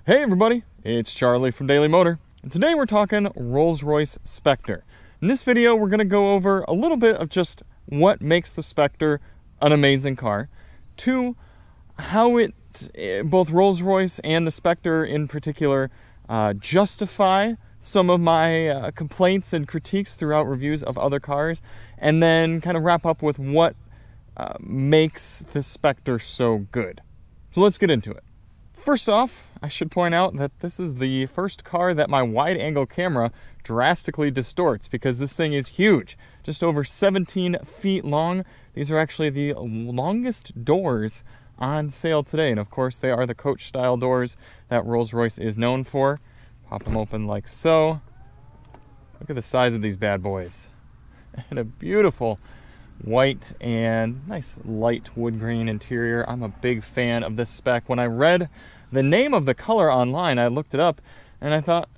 Hey everybody, it's Charlie from Daily Motor, and today we're talking Rolls-Royce Spectre. In this video, we're going to go over a little bit of just what makes the Spectre an amazing car, to how both Rolls-Royce and the Spectre in particular justify some of my complaints and critiques throughout reviews of other cars, and then kind of wrap up with what makes the Spectre so good. So let's get into it. First off, I should point out that this is the first car that my wide-angle camera drastically distorts, because this thing is huge, just over 17 feet long. These are actually the longest doors on sale today, and of course they are the coach-style doors that Rolls-Royce is known for. Pop them open like so. Look at the size of these bad boys. And a beautiful white and nice light wood grain interior. I'm a big fan of this spec. When I read the name of the color online, I looked it up and I thought,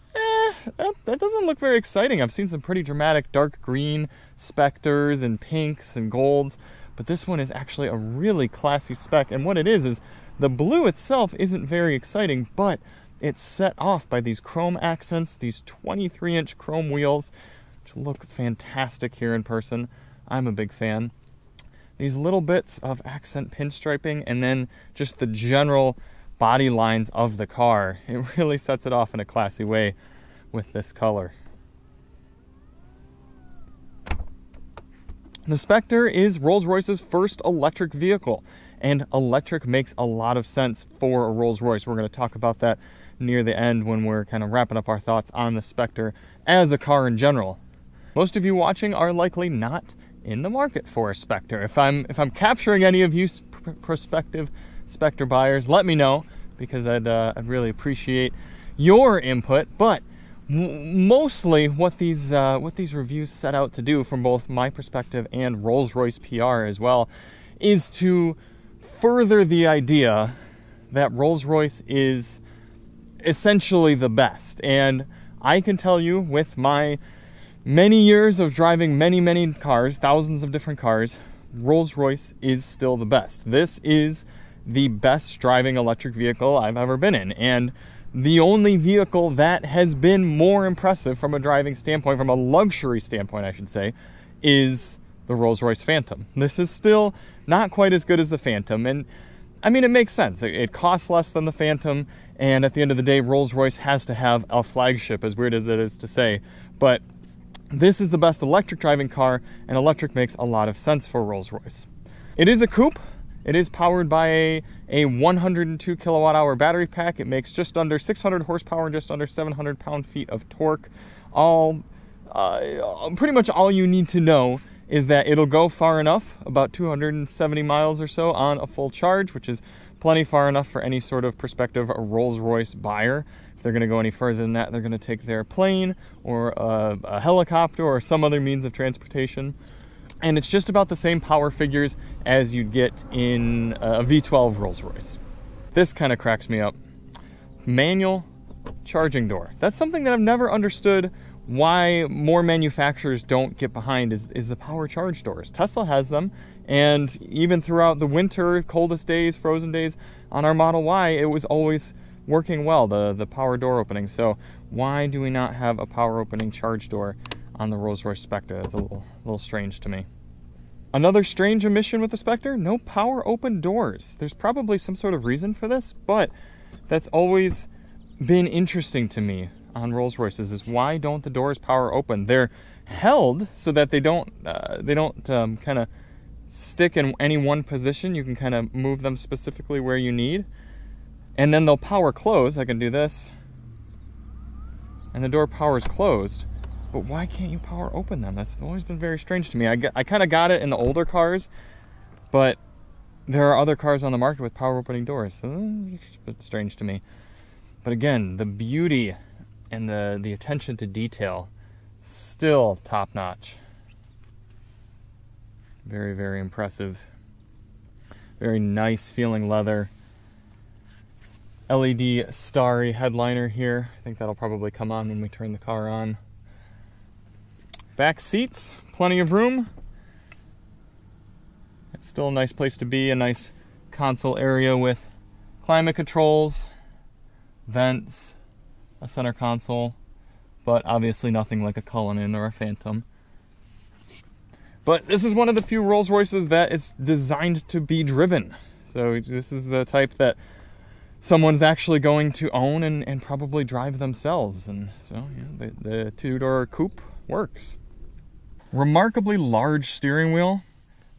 that doesn't look very exciting. I've seen some pretty dramatic dark green Spectres and pinks and golds, but this one is actually a really classy spec. And what it is the blue itself isn't very exciting, but it's set off by these chrome accents, these 23-inch chrome wheels, which look fantastic here in person. I'm a big fan. These little bits of accent pinstriping and then just the general body lines of the car, it really sets it off in a classy way with this color. The Spectre is Rolls-Royce's first electric vehicle, and electric makes a lot of sense for a Rolls-Royce. We're going to talk about that near the end when we're kind of wrapping up our thoughts on the Spectre as a car in general. Most of you watching are likely not in the market for a Spectre. If I'm capturing any of you prospective Spectre buyers, let me know, because I'd really appreciate your input. But mostly what these reviews set out to do, from both my perspective and Rolls-Royce PR as well, is to further the idea that Rolls-Royce is essentially the best. And I can tell you, with my many years of driving many cars, thousands of different cars, Rolls-Royce is still the best. This is the best driving electric vehicle I've ever been in, and the only vehicle that has been more impressive from a driving standpoint, from a luxury standpoint I should say, is the Rolls-Royce Phantom. This is still not quite as good as the Phantom, and I mean, it makes sense. It costs less than the Phantom, and at the end of the day, Rolls-Royce has to have a flagship, as weird as it is to say, but this is the best electric driving car, and electric makes a lot of sense for Rolls-Royce. It is a coupe. It is powered by a 102 kilowatt-hour battery pack. It makes just under 600 horsepower and just under 700 pound-feet of torque. Pretty much all you need to know is that it'll go far enough, about 270 miles or so on a full charge, which is plenty far enough for any sort of prospective Rolls-Royce buyer. If they're going to go any further than that, they're going to take their plane or a helicopter or some other means of transportation. And it's just about the same power figures as you'd get in a V12 Rolls-Royce. This kind of cracks me up. Manual charging door. That's something that I've never understood why more manufacturers don't get behind, is the power charge doors. Tesla has them, and even throughout the winter, coldest days, frozen days on our Model Y, it was always working well, the power door opening. So why do we not have a power opening charge door on the Rolls-Royce Spectre? That's a little strange to me. Another strange omission with the Spectre, no power open doors. There's probably some sort of reason for this, but that's always been interesting to me on Rolls-Royces, is why don't the doors power open? They're held so that they don't kind of stick in any one position. You can kind of move them specifically where you need, and then they'll power close. I can do this, and the door powers closed. But why can't you power open them? That's always been very strange to me. I kind of got it in the older cars, but there are other cars on the market with power opening doors, so it's a bit strange to me. But again, the beauty and the attention to detail, still top notch. Very impressive. Very nice feeling leather. LED starry headliner here. I think that'll probably come on when we turn the car on. Back seats, plenty of room. It's still a nice place to be, a nice console area with climate controls, vents, a center console, but obviously nothing like a Cullinan or a Phantom. But this is one of the few Rolls-Royces that is designed to be driven. So this is the type that someone's actually going to own and probably drive themselves. And so yeah, the two-door coupe works. Remarkably large steering wheel,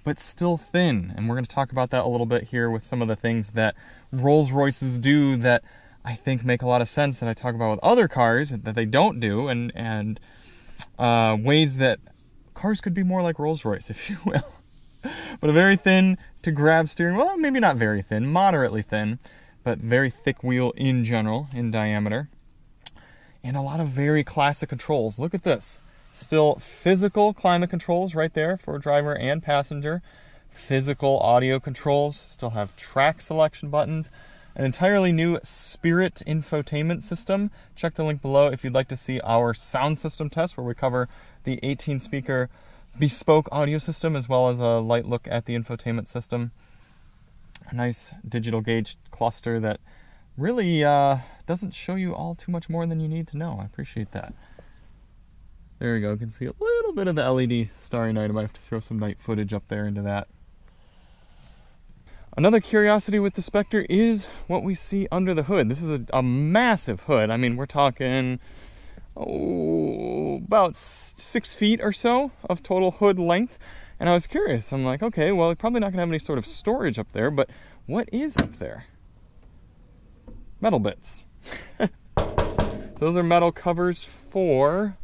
but still thin. And we're going to talk about that a little bit here with some of the things that Rolls-Royces do that I think make a lot of sense that I talk about with other cars that they don't do, and ways that cars could be more like Rolls-Royce, if you will. But a very thin to grab steering wheel, well, maybe not very thin, moderately thin, but very thick wheel in general, in diameter. And a lot of very classic controls. Look at this. Still physical climate controls right there for driver and passenger. Physical audio controls. Still have track selection buttons. An entirely new Spirit infotainment system. Check the link below if you'd like to see our sound system test where we cover the 18-speaker bespoke audio system as well as a light look at the infotainment system. A nice digital gauge cluster that really doesn't show you all too much more than you need to know. I appreciate that. There we go. You can see a little bit of the LED starry night. I might have to throw some night footage up there into that. Another curiosity with the Spectre is what we see under the hood. This is a massive hood. I mean, we're talking about 6 feet or so of total hood length. And I was curious. I'm like, okay, well, probably not going to have any sort of storage up there, but what is up there? Metal bits. Those are metal covers for,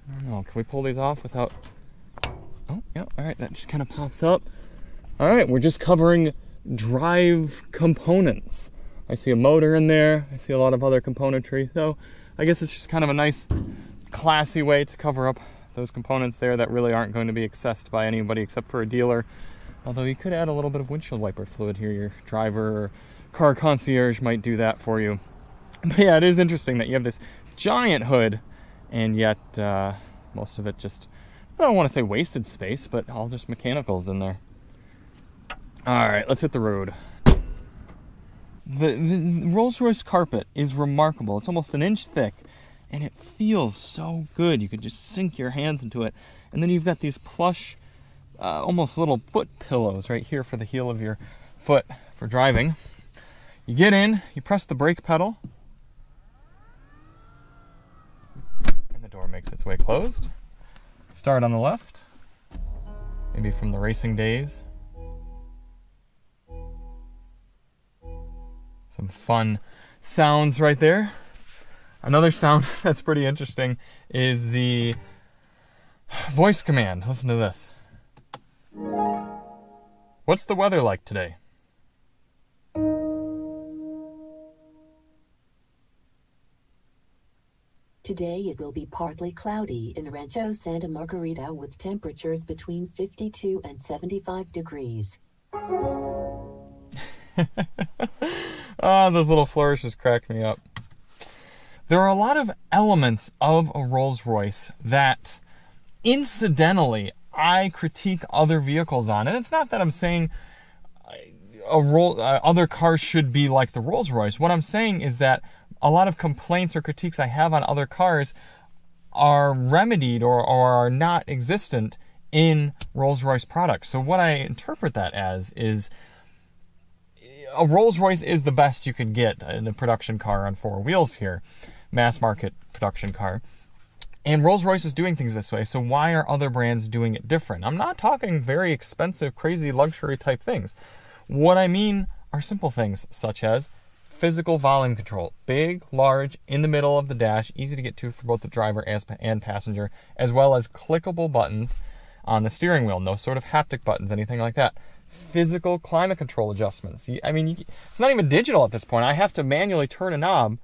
I don't know, can we pull these off without, oh, yeah, all right, that just kind of pops up. All right, we're just covering drive components. I see a motor in there. I see a lot of other componentry. So I guess it's just kind of a nice, classy way to cover up those components there that really aren't going to be accessed by anybody except for a dealer. Although you could add a little bit of windshield wiper fluid here. Your driver or car concierge might do that for you. But yeah, it is interesting that you have this giant hood and yet most of it just, I don't want to say wasted space, but all just mechanicals in there. All right, let's hit the road. The Rolls-Royce carpet is remarkable. It's almost an inch thick, and it feels so good. You could just sink your hands into it. And then you've got these plush, almost little foot pillows right here for the heel of your foot for driving. You get in, you press the brake pedal, and the door makes its way closed. Start on the left, maybe from the racing days. Some fun sounds right there. Another sound that's pretty interesting is the voice command. Listen to this. What's the weather like today? Today it will be partly cloudy in Rancho Santa Margarita with temperatures between 52 and 75 degrees. Those little flourishes crack me up. There are a lot of elements of a Rolls-Royce that, incidentally, I critique other vehicles on. And it's not that I'm saying other cars should be like the Rolls-Royce. What I'm saying is that a lot of complaints or critiques I have on other cars are remedied or are not existent in Rolls-Royce products. So what I interpret that as is a Rolls-Royce is the best you could get in a production car on 4 wheels here, mass market production car. And Rolls-Royce is doing things this way, so why are other brands doing it different? I'm not talking very expensive, crazy luxury type things. What I mean are simple things such as physical volume control. Big, large, in the middle of the dash, easy to get to for both the driver and passenger, as well as clickable buttons on the steering wheel. No sort of haptic buttons, anything like that. Physical climate control adjustments. I mean, it's not even digital at this point. I have to manually turn a knob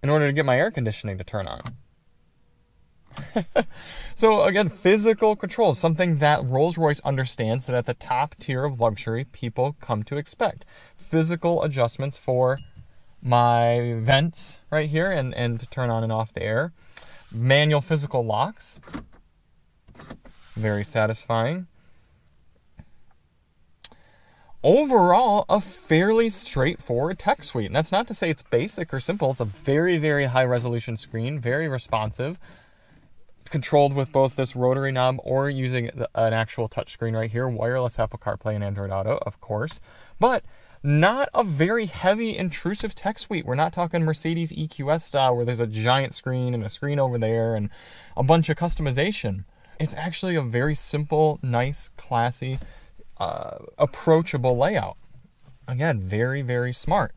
in order to get my air conditioning to turn on. So again, physical control is something that Rolls-Royce understands that at the top tier of luxury people come to expect. Physical adjustments for my vents right here and to turn on and off the air. Manual physical locks. Very satisfying. overall, a fairly straightforward tech suite. And that's not to say it's basic or simple. It's a very, very high resolution screen, very responsive, controlled with both this rotary knob or using an actual touchscreen right here, wireless Apple CarPlay and Android Auto, of course, but not a very heavy, intrusive tech suite. We're not talking Mercedes EQS style where there's a giant screen and a screen over there and a bunch of customization. It's actually a very simple, nice, classy, approachable layout. Again, very, very smart.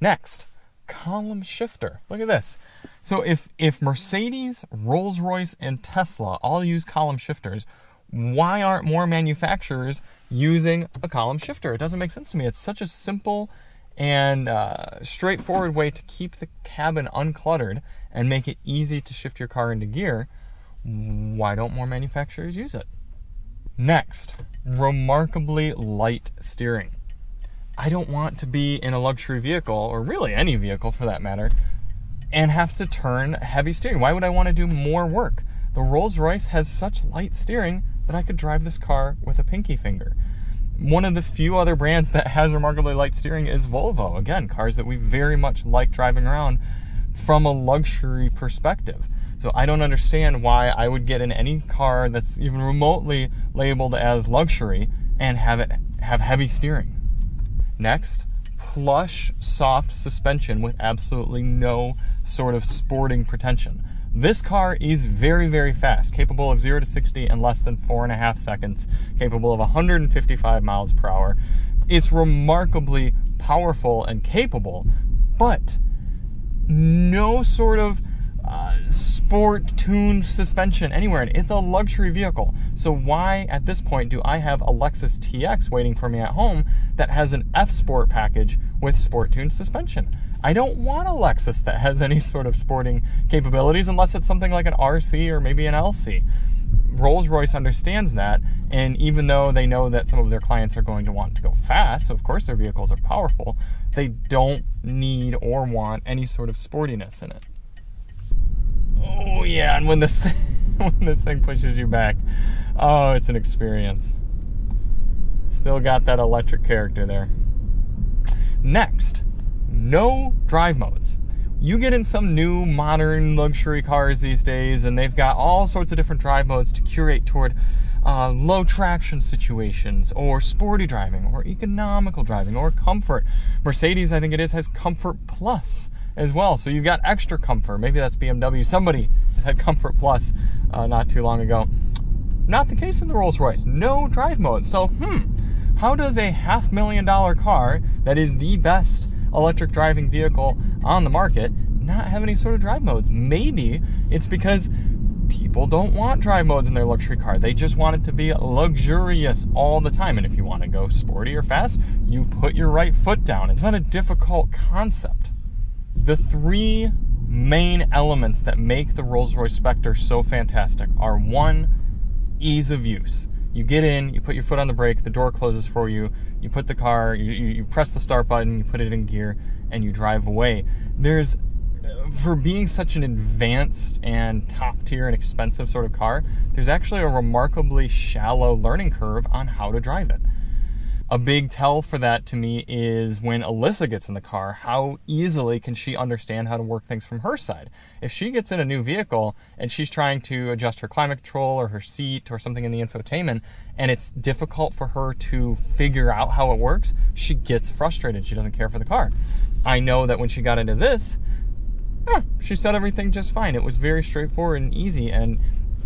Next, column shifter. Look at this. So if Mercedes, Rolls-Royce, and Tesla all use column shifters, why aren't more manufacturers using a column shifter? It doesn't make sense to me. It's such a simple and straightforward way to keep the cabin uncluttered and make it easy to shift your car into gear. Why don't more manufacturers use it? Next, remarkably light steering. I don't want to be in a luxury vehicle, or really any vehicle for that matter, and have to turn heavy steering. Why would I want to do more work? The Rolls-Royce has such light steering that I could drive this car with a pinky finger. One of the few other brands that has remarkably light steering is Volvo. Again, cars that we very much like driving around from a luxury perspective. So I don't understand why I would get in any car that's even remotely labeled as luxury and have heavy steering. Next, plush, soft suspension with absolutely no sort of sporting pretension. This car is very, very fast, capable of 0 to 60 in less than 4.5 seconds, capable of 155 miles per hour. It's remarkably powerful and capable, but no sort of sport-tuned suspension anywhere. It's a luxury vehicle. So why, at this point, do I have a Lexus TX waiting for me at home that has an F-Sport package with sport-tuned suspension? I don't want a Lexus that has any sort of sporting capabilities unless it's something like an RC or maybe an LC. Rolls-Royce understands that, and even though they know that some of their clients are going to want to go fast, so of course their vehicles are powerful, they don't need or want any sort of sportiness in it. Oh yeah, and when this thing pushes you back, oh, it's an experience. Still got that electric character there. Next, no drive modes. You get in some new modern luxury cars these days and they've got all sorts of different drive modes to curate toward low traction situations or sporty driving or economical driving or comfort. Mercedes, I think it is, has Comfort Plus as well. So you've got extra comfort. Maybe that's BMW. Somebody has had Comfort Plus not too long ago. Not the case in the Rolls-Royce. No drive mode. So, how does a $500,000 car that is the best electric driving vehicle on the market not have any sort of drive modes? Maybe it's because people don't want drive modes in their luxury car. They just want it to be luxurious all the time. And if you want to go sporty or fast, you put your right foot down. It's not a difficult concept. The three main elements that make the Rolls-Royce Spectre so fantastic are: one, ease of use. You get in, you put your foot on the brake, the door closes for you, you put the car, you press the start button, you put it in gear, and you drive away. For being such an advanced and top tier and expensive sort of car, there's actually a remarkably shallow learning curve on how to drive it. A big tell for that to me is when Alyssa gets in the car, how easily can she understand how to work things from her side? If she gets in a new vehicle and she's trying to adjust her climate control or her seat or something in the infotainment, and it's difficult for her to figure out how it works, she gets frustrated. She doesn't care for the car. I know that when she got into this, she said everything just fine. It was very straightforward and easy, and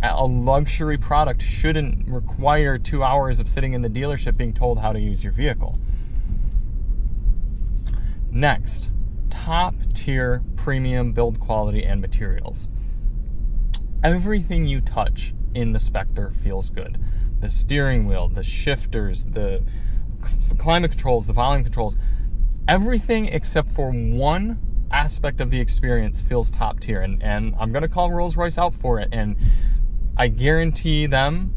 a luxury product shouldn't require 2 hours of sitting in the dealership being told how to use your vehicle. Next, top tier premium build quality and materials. Everything you touch in the Spectre feels good. The steering wheel, the shifters, the climate controls, the volume controls, everything except for one aspect of the experience feels top tier, and I'm going to call Rolls-Royce out for it. And I guarantee them,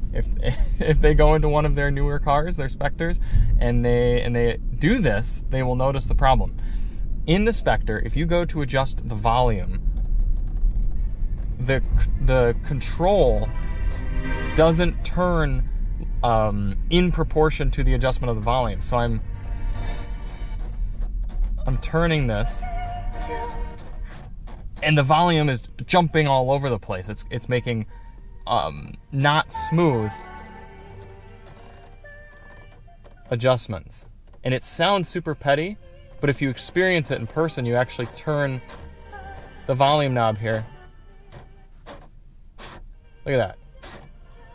if they go into one of their newer cars, their Spectres, and they do this, they will notice the problem. In the Spectre, if you go to adjust the volume, the control doesn't turn in proportion to the adjustment of the volume. So I'm turning this, and the volume is jumping all over the place. It's making not smooth adjustments. And it sounds super petty, but if you experience it in person, you actually turn the volume knob here. Look at that.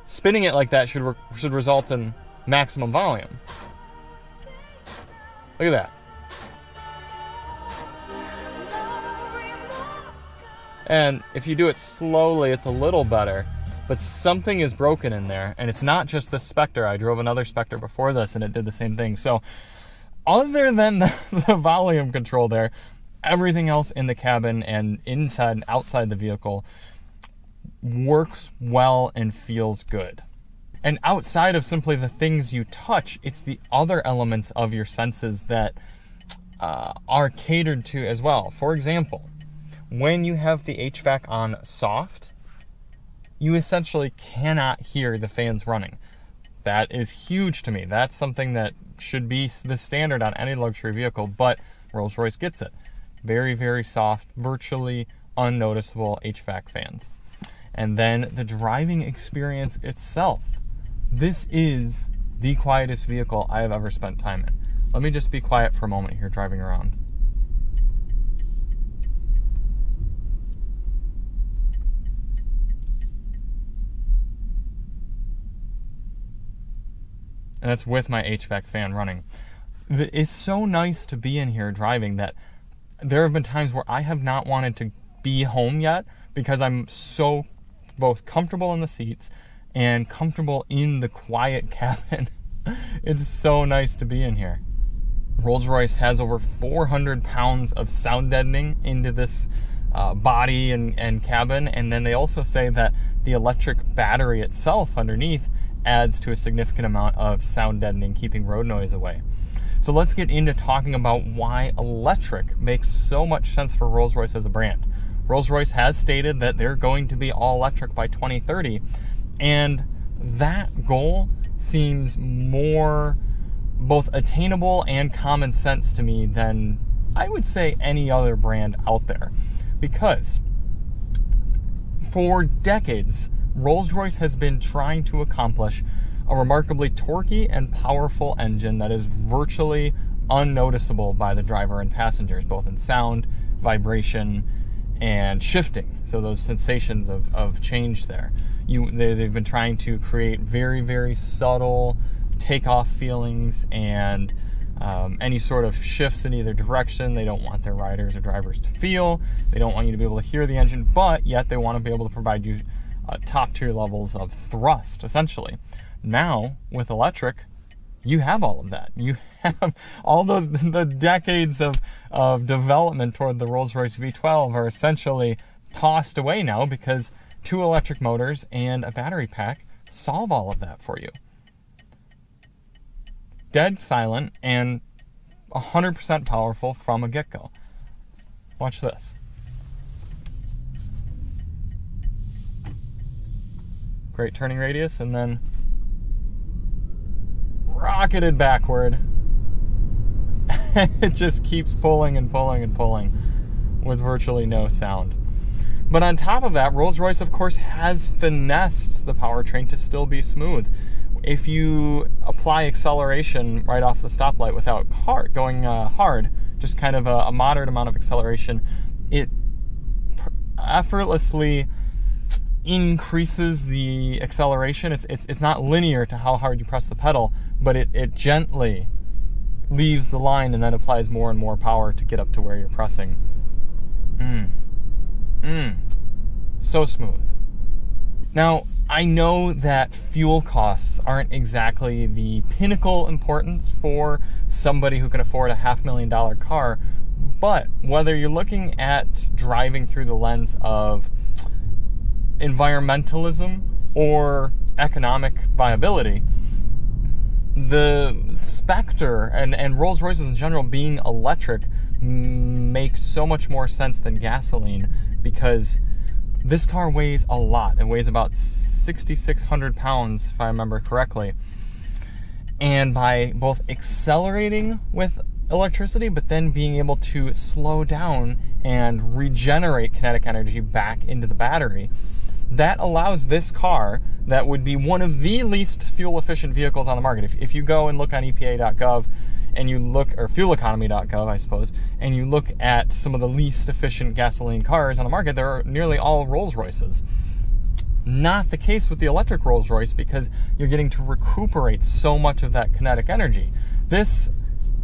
Spinning it like that should result in maximum volume. Look at that. And if you do it slowly, it's a little better, but something is broken in there, and it's not just the Spectre. I drove another Spectre before this, and it did the same thing. So other than the volume control there, everything else in the cabin and inside and outside the vehicle works well and feels good. And outside of simply the things you touch, it's the other elements of your senses that are catered to as well. For example, when you have the HVAC on soft, you essentially cannot hear the fans running. That is huge to me. That's something that should be the standard on any luxury vehicle, but Rolls-Royce gets it. Very, very soft, virtually unnoticeable HVAC fans. And then the driving experience itself. This is the quietest vehicle I have ever spent time in. Let me just be quiet for a moment here driving around. And that's with my HVAC fan running. It's so nice to be in here driving that there have been times where I have not wanted to be home yet because I'm so both comfortable in the seats and comfortable in the quiet cabin. It's so nice to be in here. Rolls-Royce has over 400 pounds of sound deadening into this body and cabin, and then they also say that the electric battery itself underneath adds to a significant amount of sound deadening, keeping road noise away. So let's get into talking about why electric makes so much sense for Rolls-Royce as a brand. Rolls-Royce has stated that they're going to be all electric by 2030, and that goal seems more both attainable and common sense to me than I would say any other brand out there. Because for decades, Rolls-Royce has been trying to accomplish a remarkably torquey and powerful engine that is virtually unnoticeable by the driver and passengers, both in sound, vibration, and shifting. So those sensations of change there. They've been trying to create very, very subtle takeoff feelings and any sort of shifts in either direction they don't want their riders or drivers to feel. They don't want you to be able to hear the engine, but yet they want to be able to provide you top tier levels of thrust, essentially. Now, with electric, you have all of that. You have all the decades of development toward the Rolls-Royce V12 are essentially tossed away now because 2 electric motors and a battery pack solve all of that for you. Dead silent and 100% powerful from a get-go. Watch this. Great turning radius, and then rocketed backward. It just keeps pulling and pulling and pulling with virtually no sound. But on top of that, Rolls-Royce, of course, has finessed the powertrain to still be smooth. If you apply acceleration right off the stoplight without going hard, just kind of a moderate amount of acceleration, it effortlessly increases the acceleration. It's not linear to how hard you press the pedal, but it gently leaves the line and then applies more and more power to get up to where you're pressing. So smooth. Now, I know that fuel costs aren't exactly the pinnacle importance for somebody who can afford a $500,000 car, but whether you're looking at driving through the lens of environmentalism or economic viability, the Spectre and Rolls-Royces in general being electric makes so much more sense than gasoline, because This car weighs a lot. It weighs about 6,600 pounds, if I remember correctly. And by both accelerating with electricity, but then being able to slow down and regenerate kinetic energy back into the battery, that allows this car, that would be one of the least fuel efficient vehicles on the market. If you go and look on EPA.gov and you look, or fueleconomy.gov, I suppose, and you look at some of the least efficient gasoline cars on the market, they're nearly all Rolls-Royces. Not the case with the electric Rolls-Royce, because you're getting to recuperate so much of that kinetic energy. This,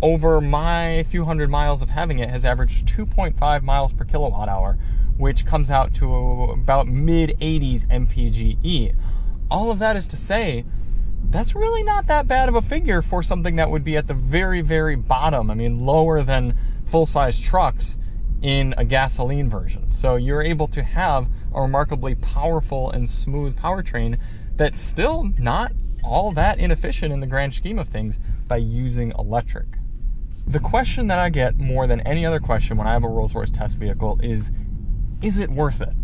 over my few hundred miles of having it, has averaged 2.5 miles per kilowatt hour, which comes out to about mid-80s mpge. All of that is to say, that's really not that bad of a figure for something that would be at the very, very bottom. I mean, lower than full-size trucks in a gasoline version. So you're able to have a remarkably powerful and smooth powertrain that's still not all that inefficient in the grand scheme of things by using electric. The question that I get more than any other question when I have a Rolls-Royce test vehicle is it worth it?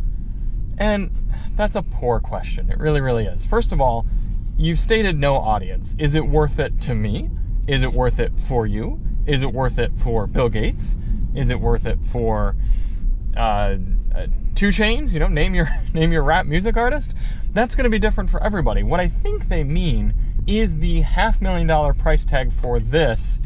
And that's a poor question. It really, really is. First of all, you've stated no audience. Is it worth it to me? Is it worth it for you? Is it worth it for Bill Gates? Is it worth it for 2 Chainz? You know, name your rap music artist. That's going to be different for everybody. What I think they mean is the $500,000 price tag for this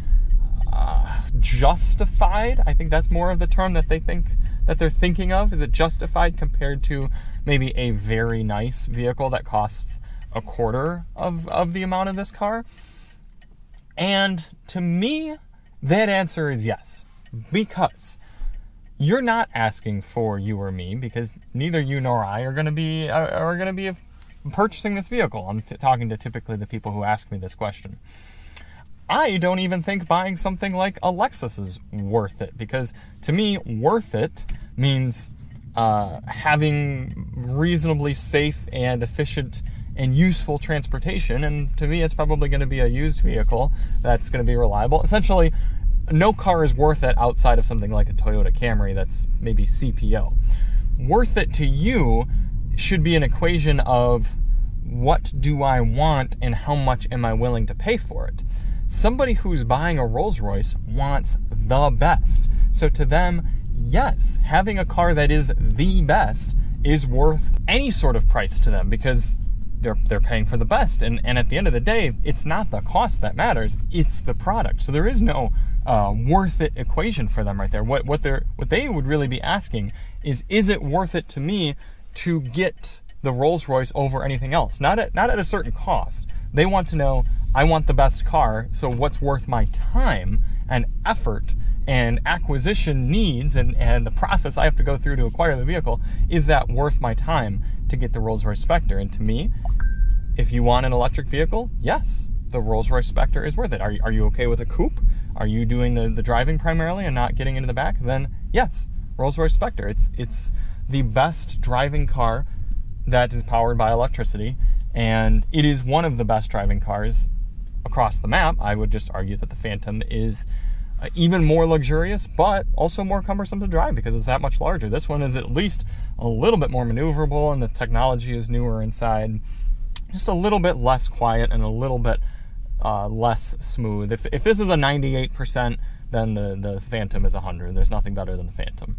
justified. I think that's more of the term that they're thinking of. Is it justified compared to maybe a very nice vehicle that costs a quarter of the amount of this car? And to me, that answer is yes, because you're not asking for you or me, because neither you nor I are going to be purchasing this vehicle. I'm talking to typically the people who ask me this question. I don't even think buying something like a Lexus is worth it, because to me, worth it means having reasonably safe and efficient and useful transportation, and to me, it's probably going to be a used vehicle that's going to be reliable. Essentially, no car is worth it outside of something like a Toyota Camry that's maybe CPO. Worth it to you should be an equation of what do I want and how much am I willing to pay for it. Somebody who's buying a Rolls-Royce wants the best. So to them, yes, having a car that is the best is worth any sort of price to them, because they're paying for the best. And at the end of the day, it's not the cost that matters, it's the product. So there is no worth it equation for them right there. What they would really be asking is it worth it to me to get the Rolls-Royce over anything else? Not at a certain cost. They want to know, I want the best car, so what's worth my time and effort and acquisition needs and the process I have to go through to acquire the vehicle, is that worth my time to get the Rolls-Royce Spectre? And to me, if you want an electric vehicle, yes, the Rolls-Royce Spectre is worth it. Are you okay with a coupe? Are you doing the driving primarily and not getting into the back? Then yes, Rolls-Royce Spectre. It's the best driving car that is powered by electricity, and it is one of the best driving cars across the map. I would just argue that the Phantom is even more luxurious, but also more cumbersome to drive because it's that much larger. This one is at least a little bit more maneuverable, and the technology is newer inside. Just a little bit less quiet and a little bit less smooth. If this is a 98%, then the Phantom is 100. There's nothing better than the Phantom.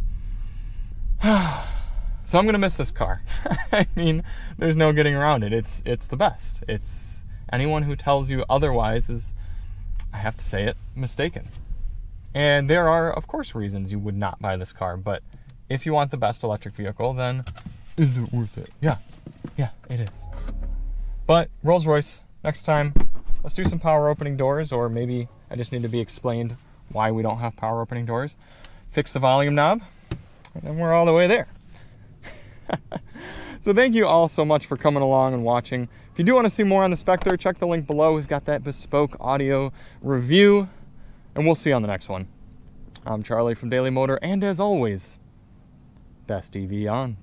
So I'm going to miss this car. I mean, there's no getting around it. It's the best. It's anyone who tells you otherwise is, I have to say it, mistaken. And there are, of course, reasons you would not buy this car, but if you want the best electric vehicle, then is it worth it? Yeah, it is. But Rolls-Royce, next time, let's do some power opening doors, or maybe I just need to be explained why we don't have power opening doors. Fix the volume knob, and then we're all the way there. So thank you all so much for coming along and watching. If you do want to see more on the Spectre, check the link below. We've got that bespoke audio review, and we'll see you on the next one. I'm Charlie from Daily Motor, and as always, best EV on.